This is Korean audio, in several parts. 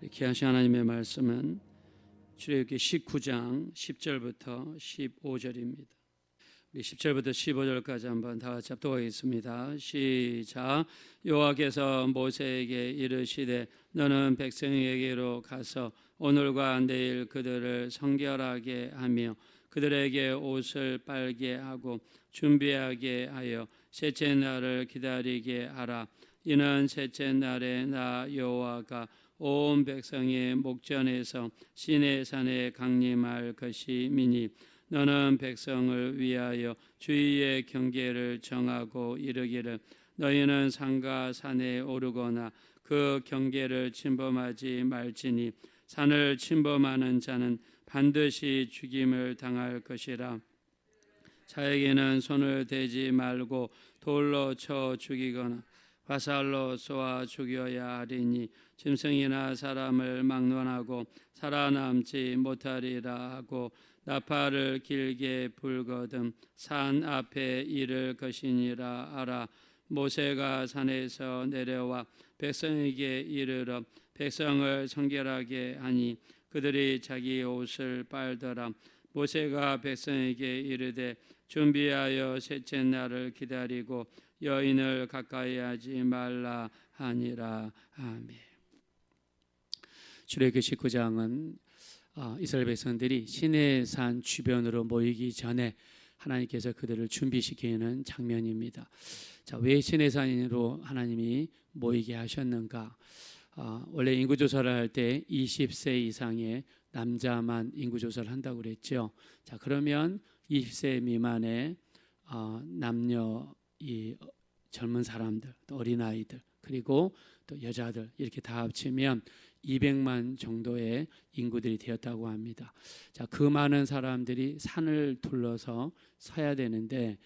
귀하신 하나님의 말씀은 출애굽기 19장 10절부터 15절입니다. 우리 10절부터 15절까지 한번 다 같이 합독하겠습니다. 시작. 여호와께서 모세에게 이르시되 너는 백성에게로 가서 오늘과 내일 그들을 성결하게 하며 그들에게 옷을 빨게 하고 준비하게 하여 셋째 날을 기다리게 하라. 이는 셋째 날에 나 여호와가 온 백성의 목전에서 시내산에 강림할 것이미니 너는 백성을 위하여 주의의 경계를 정하고 이르기를 너희는 산과 산에 오르거나 그 경계를 침범하지 말지니 산을 침범하는 자는 반드시 죽임을 당할 것이라. 자에게는 손을 대지 말고 돌로 쳐 죽이거나 화살로 쏘아 죽여야 하리니 짐승이나 사람을 막론하고 살아남지 못하리라 하고 나팔을 길게 불거든 산 앞에 이를 것이니라 하라. 모세가 산에서 내려와 백성에게 이르러 백성을 성결하게 하니 그들이 자기 옷을 빨더라. 모세가 백성에게 이르되 준비하여 셋째 날을 기다리고 여인을 가까이 하지 말라 하니라. 아멘. 출애굽기 19장은 이스라엘 백성들이 시내산 주변으로 모이기 전에 하나님께서 그들을 준비시키는 장면입니다. 자, 왜 시내산으로 하나님이 모이게 하셨는가? 원래 인구조사를 할 때 20세 이상의 남자만 인구조사를 한다고 그랬죠. 자, 그러면 20세 미만의 남녀, 이 젊은 사람들, 또 어린아이들, 그리고 또 여자들 이렇게 다 합치면 200만 정도의 인구들이 되었다고 합니다. 자, 그 많은 사람들이 산을 둘러서 서야 되는데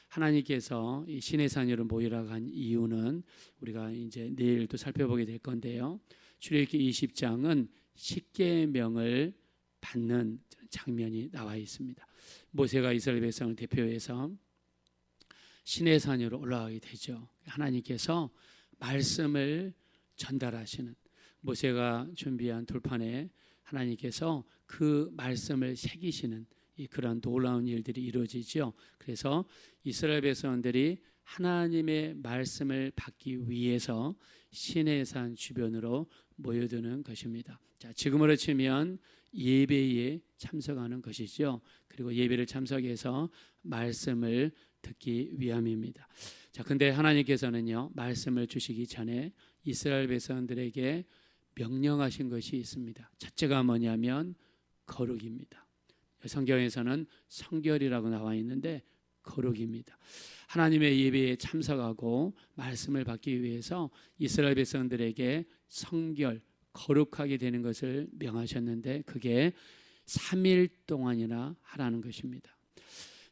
하나님께서 이 시내산으로 모이라고 한 이유는 우리가 이제 내일 또 살펴보게 될 건데요. 출애굽기 20장은 십계명을 받는 장면이 나와 있습니다. 모세가 이스라엘 백성을 대표해서 시내산으로 올라가게 되죠. 하나님께서 말씀을 전달하시는, 모세가 준비한 돌판에 하나님께서 그 말씀을 새기시는 그런 놀라운 일들이 이루어지죠. 그래서 이스라엘 백성들이 하나님의 말씀을 받기 위해서 시내산 주변으로 모여드는 것입니다. 자, 지금으로 치면 예배에 참석하는 것이죠. 그리고 예배를 참석해서 말씀을 듣기 위함입니다. 자, 근데 하나님께서는요, 말씀을 주시기 전에 이스라엘 백성들에게 명령하신 것이 있습니다. 첫째가 뭐냐면 거룩입니다. 성경에서는 성결이라고 나와 있는데 거룩입니다. 하나님의 예배에 참석하고 말씀을 받기 위해서 이스라엘 백성들에게 성결, 거룩하게 되는 것을 명하셨는데 그게 3일 동안이나 하라는 것입니다.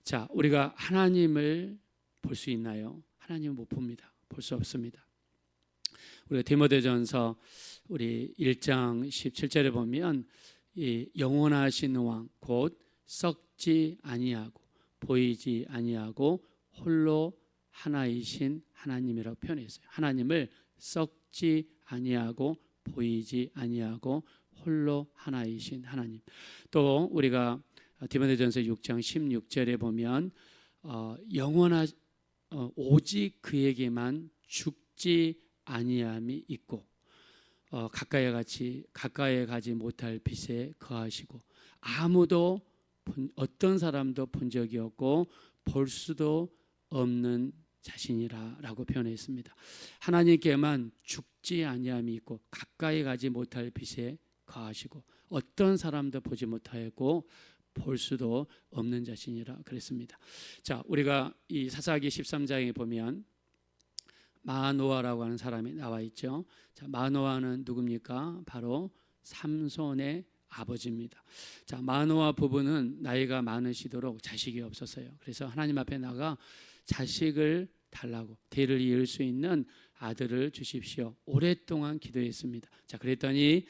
자, 우리가 하나님을 볼 수 있나요? 하나님은 못 봅니다. 볼 수 없습니다. 우리가 디모데전서 우리 1장 17절에 보면 이 영원하신 왕 곧 썩지 아니하고 보이지 아니하고 홀로 하나이신 하나님이라고 표현했어요. 하나님을 썩지 아니하고 보이지 아니하고 홀로 하나이신 하나님. 또 우리가 디모데전서 6장 16절에 보면 오직 그에게만 죽지 아니함이 있고 가까이에 가지 못할 빛에 거하시고 아무도 어떤 사람도 본 적이 없고 볼 수도 없는 자신이라고 표현했습니다. 하나님께만 죽지 아니함이 있고 가까이 가지 못할 빛에 거하시고 어떤 사람도 보지 못하고 볼 수도 없는 자신이라 그랬습니다. 자, 우리가 이 사사기 13장에 보면 마노아라고 하는 사람이 나와 있죠. 자, 마노아는 누굽니까? 바로 삼손의 아버지입니다. 자, 마노아 부부는 나이가 많으시도록 자식이 없었어요. 그래서 하나님 앞에 나가 자식을 달라고, 대를 이을 수 있는 아들을 주십시오. 오랫동안 기도했습니다. 자, 그랬더니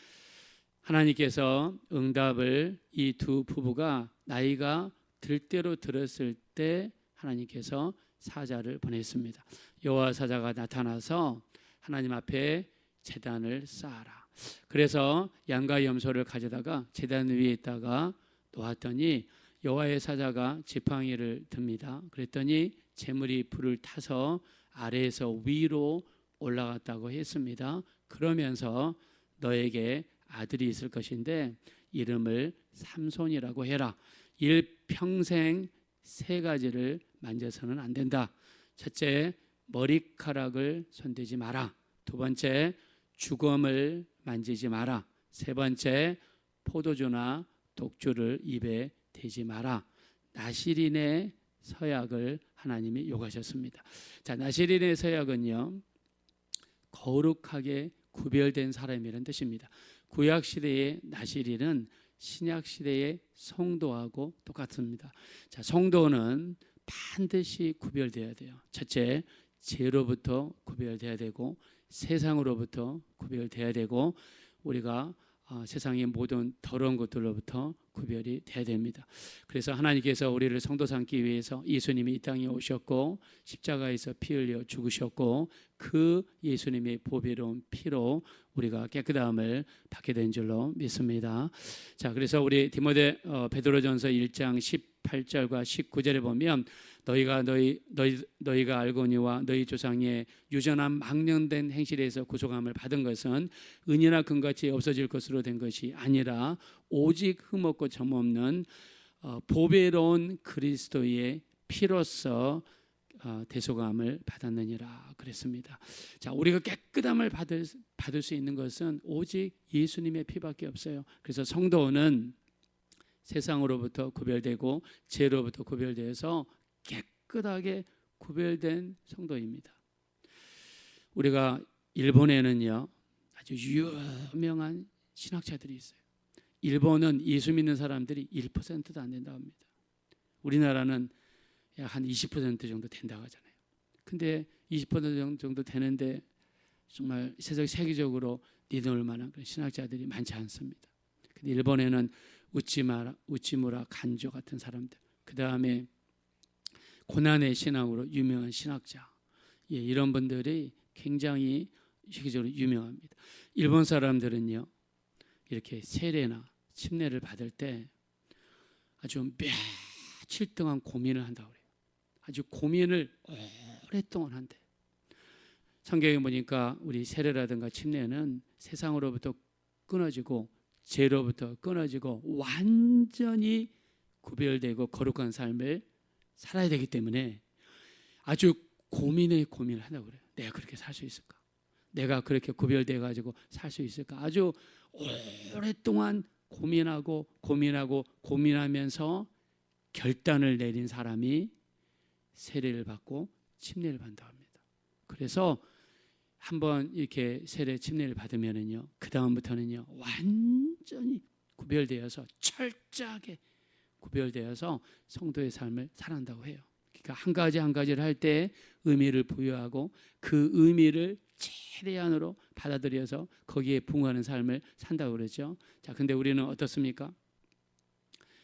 하나님께서 응답을 이 두 부부가 나이가 들 대로 들었을 때 하나님께서 사자를 보냈습니다. 여호와 사자가 나타나서 하나님 앞에 제단을 쌓아라. 그래서 양과 염소를 가져다가 제단 위에 있다가 놓았더니 여호와의 사자가 지팡이를 듭니다. 그랬더니 재물이 불을 타서 아래에서 위로 올라갔다고 했습니다. 그러면서 너에게 아들이 있을 것인데 이름을 삼손이라고 해라. 일평생 3가지를 만져서는 안 된다. 첫째, 머리카락을 손대지 마라. 2번째, 주검을 만지지 마라. 3번째, 포도주나 독주를 입에 대지 마라. 나실인의 서약을 하나님이 요구하셨습니다. 자, 나실인의 서약은요, 거룩하게 구별된 사람이라는 뜻입니다. 구약 시대의 나실인은 신약 시대의 성도하고 똑같습니다. 자, 성도는 반드시 구별되어야 돼요. 첫째, 죄로부터 구별되어야 되고 세상으로부터 구별되어야 되고 우리가 세상의 모든 더러운 것들로부터 구별이 돼야 됩니다. 그래서 하나님께서 우리를 성도 삼기 위해서 예수님이 이 땅에 오셨고 십자가에서 피 흘려 죽으셨고 그 예수님의 보배로운 피로 우리가 깨끗함을 받게 된 줄로 믿습니다. 자, 그래서 우리 베드로전서 1장 18절과 19절에 보면 너희가 알거니와 너희 조상의 유전한 망령된 행실에서 구속함을 받은 것은 은이나 금같이 없어질 것으로 된 것이 아니라 오직 흠없고 점없는 보배로운 그리스도의 피로써 대속함을 받았느니라 그랬습니다. 자, 우리가 깨끗함을 받을 수 있는 것은 오직 예수님의 피밖에 없어요. 그래서 성도는 세상으로부터 구별되고 죄로부터 구별되어서 깨끗하게 구별된 성도입니다. 우리가 일본에는요 아주 유명한 신학자들이 있어요. 일본은 예수 믿는 사람들이 1%도 안 된다고 합니다. 우리나라는 한 20% 정도 된다고 하잖아요. 근데 20% 정도 되는데 정말 세계적으로 믿을 만한 그런 신학자들이 많지 않습니다. 근데 일본에는 우치무라 간조 같은 사람들, 그 다음에 고난의 신앙으로 유명한 신학자, 이런 분들이 굉장히 세계적으로 유명합니다. 일본 사람들은요 이렇게 세례나 침례를 받을 때 아주 며칠 동안 고민을 한다고 그래요. 아주 고민을 오랫동안 한대. 성경에 보니까 우리 세례라든가 침례는 세상으로부터 끊어지고 죄로부터 끊어지고 완전히 구별되고 거룩한 삶을 살아야 되기 때문에 아주 고민을 한다고 그래요. 내가 그렇게 살 수 있을까? 내가 그렇게 구별돼 가지고 살 수 있을까? 아주 오랫동안 고민하면서 결단을 내린 사람이 세례를 받고 침례를 받는다고 합니다. 그래서 한번 이렇게 세례 침례를 받으면은요, 그 다음부터는요 완전히 구별되어서 철저하게 구별되어서 성도의 삶을 살아간다고 해요. 그러니까 한 가지 한 가지를 할 때 의미를 부여하고 그 의미를 최대한으로 받아들여서 거기에 부응하는 삶을 산다고 그러죠. 자, 근데 우리는 어떻습니까?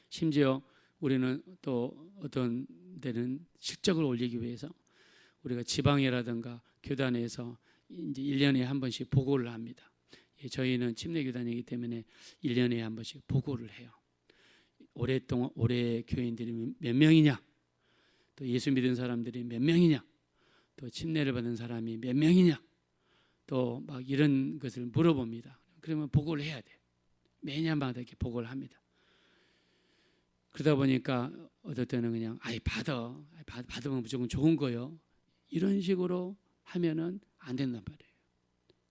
심지어 우리는 또 어떤 데는 실적을 올리기 위해서 우리가 지방이라든가 교단에서 이제 1년에 한 번씩 보고를 합니다. 저희는 침례교단이기 때문에 1년에 한 번씩 보고를 해요. 올해 교인들이 몇 명이냐, 또 예수 믿은 사람들이 몇 명이냐, 또 침례를 받은 사람이 몇 명이냐, 또 막 이런 것을 물어봅니다. 그러면 보고를 해야 돼요. 매년마다 이렇게 보고를 합니다. 그러다 보니까 어떨 때는 그냥 받으면 무조건 좋은 거요, 이런 식으로 하면은 안 된단 말이에요.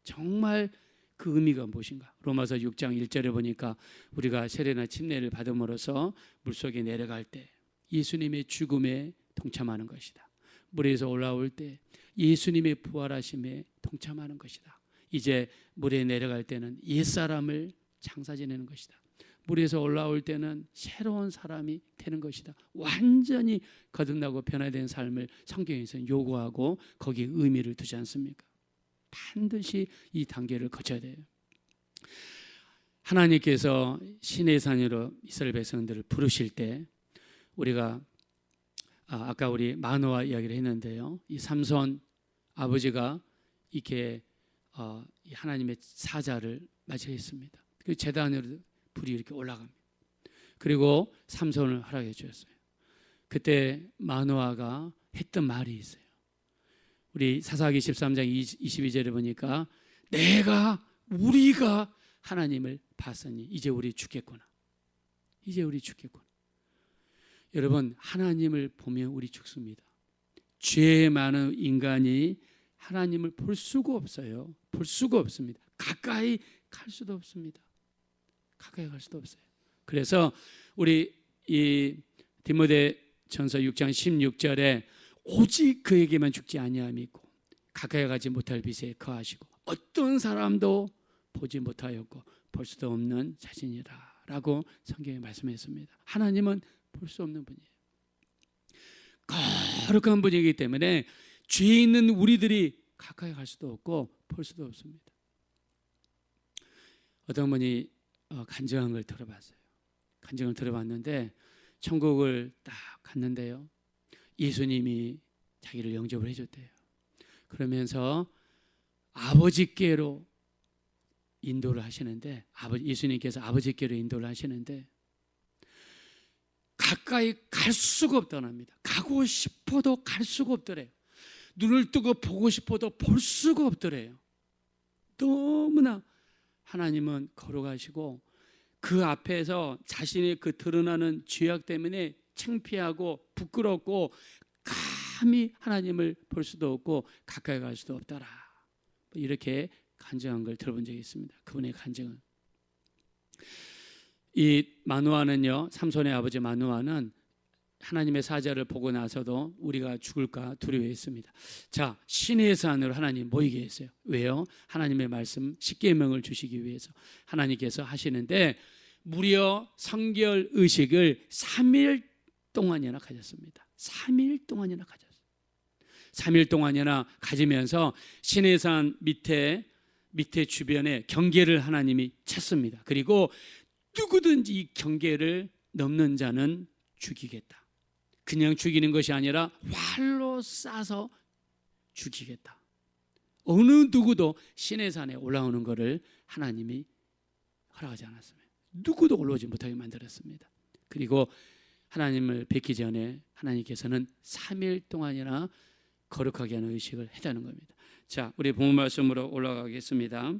정말 그 의미가 무엇인가? 로마서 6장 1절에 보니까 우리가 세례나 침례를 받음으로써 물속에 내려갈 때 예수님의 죽음에 동참하는 것이다. 물에서 올라올 때 예수님의 부활하심에 동참하는 것이다. 이제 물에 내려갈 때는 옛사람을 장사 지내는 것이다. 물에서 올라올 때는 새로운 사람이 되는 것이다. 완전히 거듭나고 변화된 삶을 성경에서는 요구하고 거기에 의미를 두지 않습니까? 반드시 이 단계를 거쳐야 돼요. 하나님께서 시내산으로 이스라엘 백성들을 부르실 때 우리가 아까 우리 마노아 이야기를 했는데요, 이 삼손 아버지가 이렇게 하나님의 사자를 맞아 있습니다. 그 제단으로 불이 이렇게 올라갑니다. 그리고 삼손을 허락해 주었어요. 그때 마노아가 했던 말이 있어요. 우리 사사기 13장 22절에 보니까 우리가 하나님을 봤으니 이제 우리 죽겠구나. 이제 우리 죽겠구나. 여러분, 하나님을 보면 우리 죽습니다. 죄 많은 인간이 하나님을 볼 수가 없어요. 볼 수가 없습니다. 가까이 갈 수도 없습니다. 가까이 갈 수도 없어요. 그래서 우리 이 디모데전서 6장 16절에 오직 그에게만 죽지 아니함이 있고 가까이 가지 못할 빛에 거하시고 어떤 사람도 보지 못하였고 볼 수도 없는 자신이라 라고 성경에 말씀했습니다. 하나님은 볼 수 없는 분이에요. 거룩한 분이기 때문에 죄 있는 우리들이 가까이 갈 수도 없고 볼 수도 없습니다. 어떤 분이 간증한 걸 들어봤어요. 간증을 들어봤는데 천국을 딱 갔는데요, 예수님이 자기를 영접을 해줬대요. 그러면서 아버지께로 인도를 하시는데, 예수님께서 아버지께로 인도를 하시는데 가까이 갈 수가 없다랍니다. 가고 싶어도 갈 수가 없더래요. 눈을 뜨고 보고 싶어도 볼 수가 없더래요. 너무나 하나님은 거룩하시고 그 앞에서 자신의 그 드러나는 죄악 때문에 창피하고 부끄럽고 감히 하나님을 볼 수도 없고 가까이 갈 수도 없더라. 이렇게 간증한 걸 들어본 적이 있습니다. 그분의 간증은. 이 마누아는요, 삼손의 아버지 마누아는 하나님의 사자를 보고 나서도 우리가 죽을까 두려워했습니다. 자, 시내 산으로 하나님 모이게 했어요. 왜요? 하나님의 말씀 십계명을 주시기 위해서 하나님께서 하시는데 무려 성결 의식을 3일 동안이나 가졌습니다. 3일 동안이나 가졌어요. 3일 동안이나 가지면서 시내산 밑에 주변에 경계를 하나님이 쳤습니다. 그리고 누구든지 이 경계를 넘는 자는 죽이겠다. 그냥 죽이는 것이 아니라 활로 쏴서 죽이겠다. 어느 누구도 시내산에 올라오는 것을 하나님이 허락하지 않았습니다. 누구도 올라오지 못하게 만들었습니다. 그리고 하나님을 뵙기 전에 하나님께서는 3일 동안이나 거룩하게 하는 의식을 했다는 겁니다. 자, 우리 본문 말씀으로 올라가겠습니다.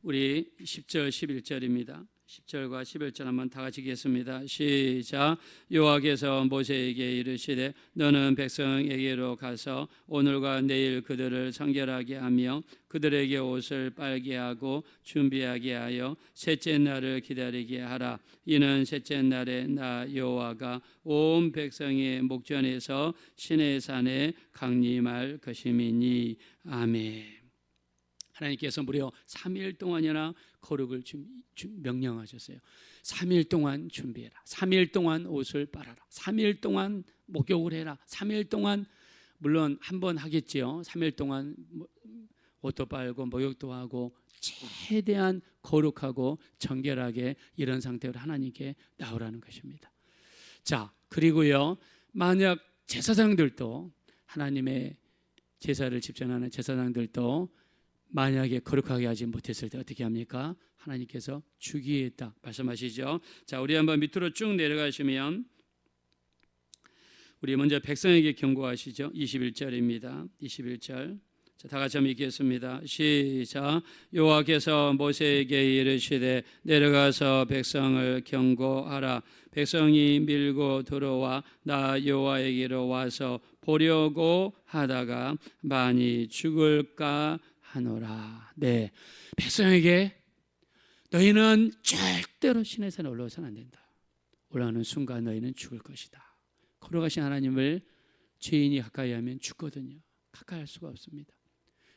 우리 10절 11절입니다. 10절과 11절 한번 다 같이 읽겠습니다. 시작. 여호와께서 모세에게 이르시되 너는 백성에게로 가서 오늘과 내일 그들을 성결하게 하며 그들에게 옷을 빨게 하고 준비하게 하여 셋째 날을 기다리게 하라. 이는 셋째 날에 나 여호와가 온 백성의 목전에서 시내산에 강림할 것임이니. 아멘. 하나님께서 무려 3일 동안이나 거룩을 명령하셨어요. 3일 동안 준비해라. 3일 동안 옷을 빨아라. 3일 동안 목욕을 해라. 3일 동안, 물론 한 번 하겠지요. 3일 동안 옷도 빨고 목욕도 하고 최대한 거룩하고 정결하게 이런 상태로 하나님께 나오라는 것입니다. 자, 그리고요, 만약 제사장들도, 하나님의 제사를 집전하는 제사장들도 만약에 거룩하게 하지 못했을 때 어떻게 합니까? 하나님께서 죽이겠다 말씀하시죠. 자, 우리 한번 밑으로 쭉 내려가시면 우리 먼저 백성에게 경고하시죠. 21절입니다. 21절. 자, 다 같이 한번 읽겠습니다. 시작. 여호와께서 모세에게 이르시되 내려가서 백성을 경고하라. 백성이 밀고 들어와 나 여호와에게로 와서 보려고 하다가 많이 죽을까 하노라. 네, 백성에게 너희는 절대로 시내산에 올라가서는 안 된다. 올라가는 순간 너희는 죽을 것이다. 거룩하신 하나님을 죄인이 가까이 하면 죽거든요. 가까이 할 수가 없습니다.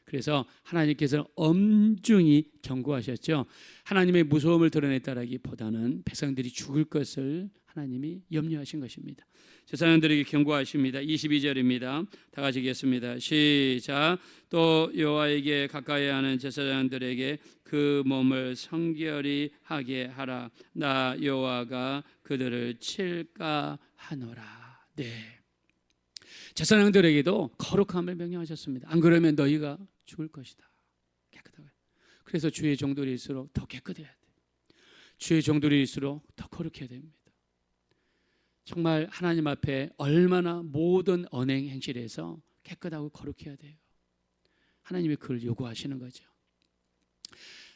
그래서 하나님께서는 엄중히 경고하셨죠. 하나님의 무서움을 드러냈다라기보다는 백성들이 죽을 것을 하나님이 염려하신 것입니다. 제사장들에게 경고하십니다. 22절입니다. 다 같이 읽겠습니다. 시작. 또 여호와에게 가까이 하는 제사장들에게 그 몸을 성결히 하게 하라. 나 여호와가 그들을 칠까 하노라. 네. 제사장들에게도 거룩함을 명령하셨습니다. 안 그러면 너희가 죽을 것이다. 깨끗하게. 그래서 주의 종들일수록 더 깨끗해야 돼. 주의 종들일수록 더 거룩해야 됩니다. 정말 하나님 앞에 얼마나 모든 언행 행실에서 깨끗하고 거룩해야 돼요. 하나님이 그걸 요구하시는 거죠.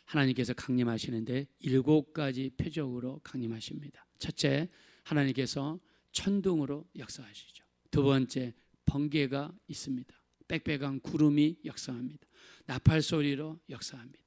하나님께서 강림하시는데 7가지 표적으로 강림하십니다. 첫째, 하나님께서 천둥으로 역사하시죠. 두 번째, 번개가 있습니다. 빽빽한 구름이 역사합니다. 나팔 소리로 역사합니다.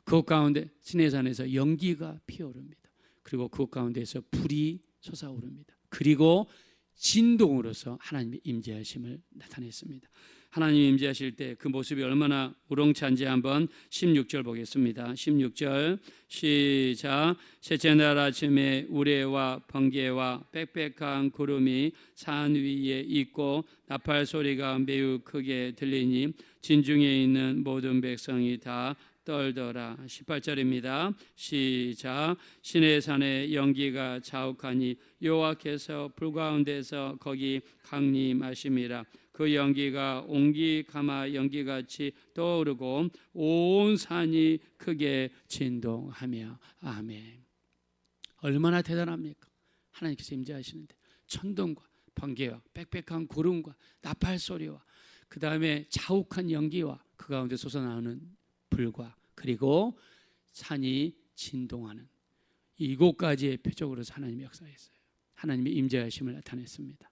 그것 가운데 시내산에서 연기가 피어오릅니다. 그리고 그것 가운데서 불이 솟아오릅니다. 그리고 진동으로서 하나님의 임재하심을 나타냈습니다. 하나님이 임재하실 때 그 모습이 얼마나 우렁찬지 한번 16절 보겠습니다. 16절 시작. 셋째 날 아침에 우레와 번개와 빽빽한 구름이 산 위에 있고 나팔 소리가 매우 크게 들리니 진중에 있는 모든 백성이 다 떨더라. 18절입니다. 시작. 시내산에 연기가 자욱하니 여호와께서 불 가운데서 거기 강림하심이라. 그 연기가 옹기 가마 연기같이 떠오르고 온 산이 크게 진동하며. 아멘. 얼마나 대단합니까? 하나님께서 임재하시는데 천둥과 번개와 빽빽한 구름과 나팔 소리와 그 다음에 자욱한 연기와 그 가운데 솟아나오는 불과 그리고 산이 진동하는 7가지의 표적으로서 하나님이 역사했어요. 하나님의 임재하심을 나타냈습니다.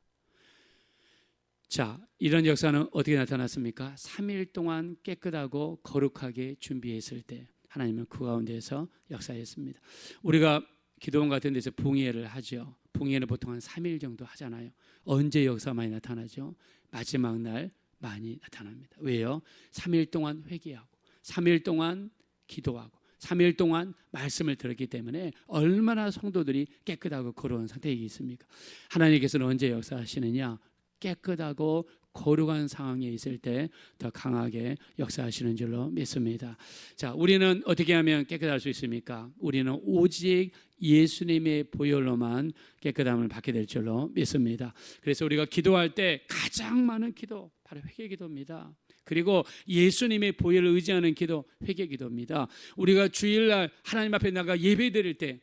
자, 이런 역사는 어떻게 나타났습니까? 3일 동안 깨끗하고 거룩하게 준비했을 때 하나님은 그 가운데서 역사했습니다. 우리가 기도원 같은 데서 봉예를 하죠. 봉예는 보통 한 3일 정도 하잖아요. 언제 역사 많이 나타나죠? 마지막 날 많이 나타납니다. 왜요? 3일 동안 회개하고 3일 동안 기도하고 3일 동안 말씀을 들었기 때문에 얼마나 성도들이 깨끗하고 거룩한 상태에 있습니까? 하나님께서는 언제 역사하시느냐? 깨끗하고 거룩한 상황에 있을 때 더 강하게 역사하시는 줄로 믿습니다. 자, 우리는 어떻게 하면 깨끗할 수 있습니까? 우리는 오직 예수님의 보혈로만 깨끗함을 받게 될 줄로 믿습니다. 그래서 우리가 기도할 때 가장 많은 기도 바로 회개 기도입니다. 그리고 예수님의 보혈을 의지하는 기도 회개 기도입니다. 우리가 주일날 하나님 앞에 나가 예배 드릴 때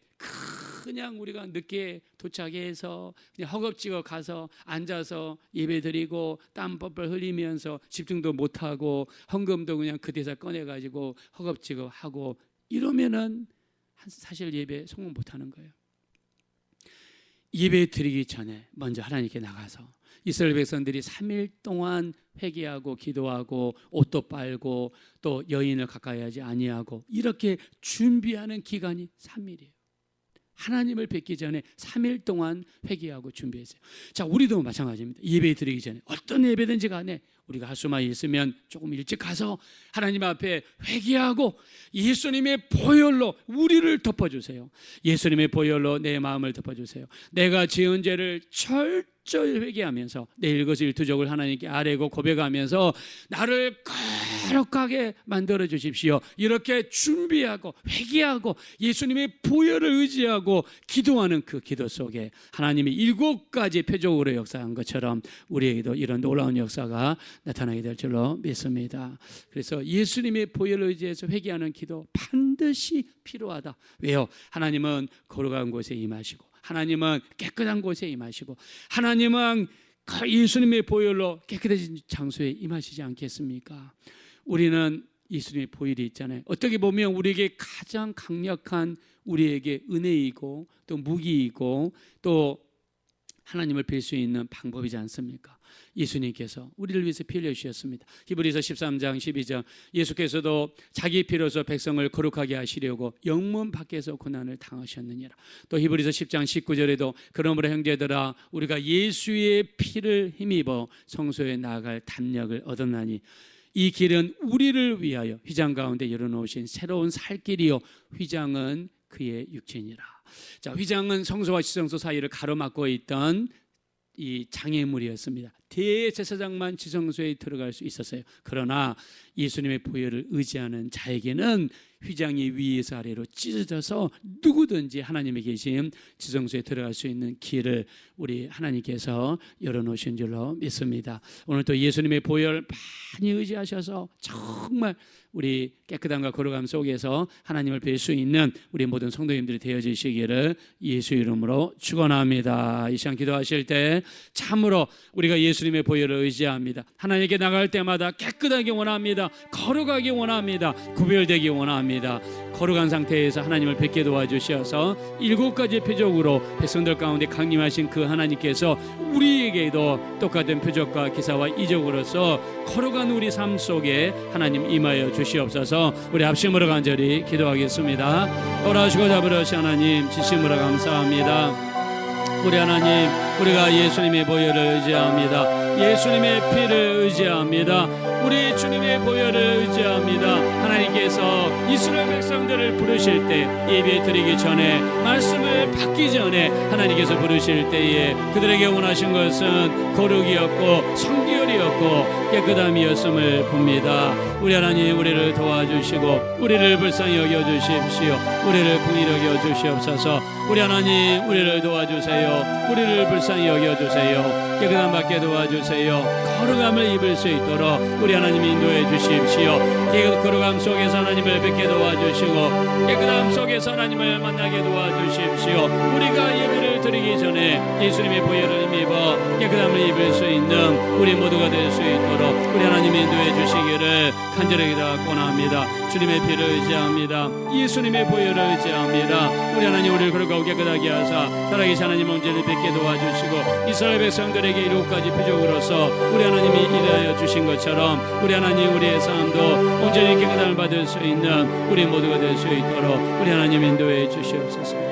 그냥 우리가 늦게 도착해서 그냥 허겁지겁 가서 앉아서 예배 드리고 땀 뻘뻘 흘리면서 집중도 못하고 헌금도 그냥 그때서 꺼내가지고 허겁지겁 하고 이러면은 사실 예배 성공 못하는 거예요. 예배 드리기 전에 먼저 하나님께 나가서 이스라엘 백성들이 3일 동안 회개하고 기도하고 옷도 빨고 또 여인을 가까이 하지 아니하고 이렇게 준비하는 기간이 3일이에요. 하나님을 뵙기 전에 3일 동안 회개하고 준비했어요. 자, 우리도 마찬가지입니다. 예배 드리기 전에 어떤 예배든지 간에 우리가 할 수만 있으면 조금 일찍 가서 하나님 앞에 회개하고 예수님의 보혈로 우리를 덮어주세요. 예수님의 보혈로 내 마음을 덮어주세요. 내가 지은 죄를 철저히 회개하면서 내 일거수일투족을 하나님께 아뢰고 고백하면서 나를 거룩하게 만들어 주십시오. 이렇게 준비하고 회개하고 예수님의 보혈을 의지하고 기도하는 그 기도 속에 하나님이 7가지 표적으로 역사한 것처럼 우리에게도 이런 놀라운 역사가 나타나게 될 줄로 믿습니다. 그래서 예수님의 보혈을 의지해서 회개하는 기도 반드시 필요하다. 왜요? 하나님은 거룩한 곳에 임하시고 하나님은 깨끗한 곳에 임하시고 하나님은 예수님의 보혈로 깨끗해진 장소에 임하시지 않겠습니까? 우리는 예수님의 보혈이 있잖아요. 어떻게 보면 우리에게 가장 강력한 우리에게 은혜이고 또 무기이고 또 하나님을 뵐 수 있는 방법이지 않습니까? 예수님께서 우리를 위해서 피 흘려주셨습니다. 히브리서 13장 12절 예수께서도 자기 피로서 백성을 거룩하게 하시려고 영문 밖에서 고난을 당하셨느니라. 또 히브리서 10장 19절에도 그러므로 형제들아 우리가 예수의 피를 힘입어 성소에 나아갈 담력을 얻었나니 이 길은 우리를 위하여 휘장 가운데 열어놓으신 새로운 살 길이요 휘장은 그의 육체니라. 자, 휘장은 성소와 시성소 사이를 가로막고 있던 이 장애물이었습니다. 대제사장만 지성소에 들어갈 수 있었어요. 그러나 예수님의 보혈을 의지하는 자에게는 휘장이 위에서 아래로 찢어져서 누구든지 하나님의 계신 지성소에 들어갈 수 있는 길을 우리 하나님께서 열어놓으신 줄로 믿습니다. 오늘 또 예수님의 보혈 많이 의지하셔서 정말 우리 깨끗함과 거룩함 속에서 하나님을 뵐 수 있는 우리 모든 성도님들이 되어지시기를 예수 이름으로 축원합니다. 이 시간 기도하실 때 참으로 우리가 예수님의 보혈을 의지합니다. 하나님께 나갈 때마다 깨끗하게 원합니다. 거룩하게 원합니다. 구별되기 원합니다. 거룩한 상태에서 하나님을 뵙게 도와주셔서 7가지 표적으로 백성들 가운데 강림하신 그 하나님께서 우리에게도 똑같은 표적과 기사와 이적으로서 거룩한 우리 삶 속에 하나님 임하여 주시옵소서. 우리 합심으로 간절히 기도하겠습니다. 오라시고 잡으러시 하나님 진심으로 감사합니다. 우리 하나님, 우리가 예수님의 보혈을 의지합니다. 예수님의 피를 의지합니다. 우리 주님의 보혈을 의지합니다. 하나님께서 이스라엘 백성들을 부르실 때 예배 드리기 전에, 말씀을 받기 전에 하나님께서 부르실 때에 그들에게 원하신 것은 거룩이었고 성결이었고 깨끗함이었음을 봅니다. 우리 하나님, 우리를 도와주시고 우리를 불쌍히 여겨주십시오. 우리를 긍휼히 여겨주시옵소서. 우리 하나님, 우리를 도와주세요. 우리를 불쌍히 여겨주세요. 깨끗함 받게 도와주세요. 거룩함을 입을 수 있도록 우리 하나님 인도해 주십시오. 거룩함 속에서 하나님을 뵙게 도와주시고 깨끗함 속에서 하나님을 만나게 도와주십시오. 우리가 예배를 드리기 전에 예수님의 보혈을 힘입어 깨끗함을 입을 수 있는 우리 모두가 될 수 있도록 우리 하나님 인도해 주시기를 간절하게 원합니다. 주님의 피를 의지합니다. 예수님의 보혈을 의지합니다. 우리 하나님, 우리를 거룩하고 깨끗하게 하사 살아계신 하나님 온전히 뵙게 도와주시고 이스라엘 백성들에게 7가지 표적으로서 우리 하나님이 일하여 주신 것처럼 우리 하나님, 우리의 삶도 온전히 깨끗함을 받을 수 있는 우리 모두가 될 수 있도록 우리 하나님 인도해 주시옵소서.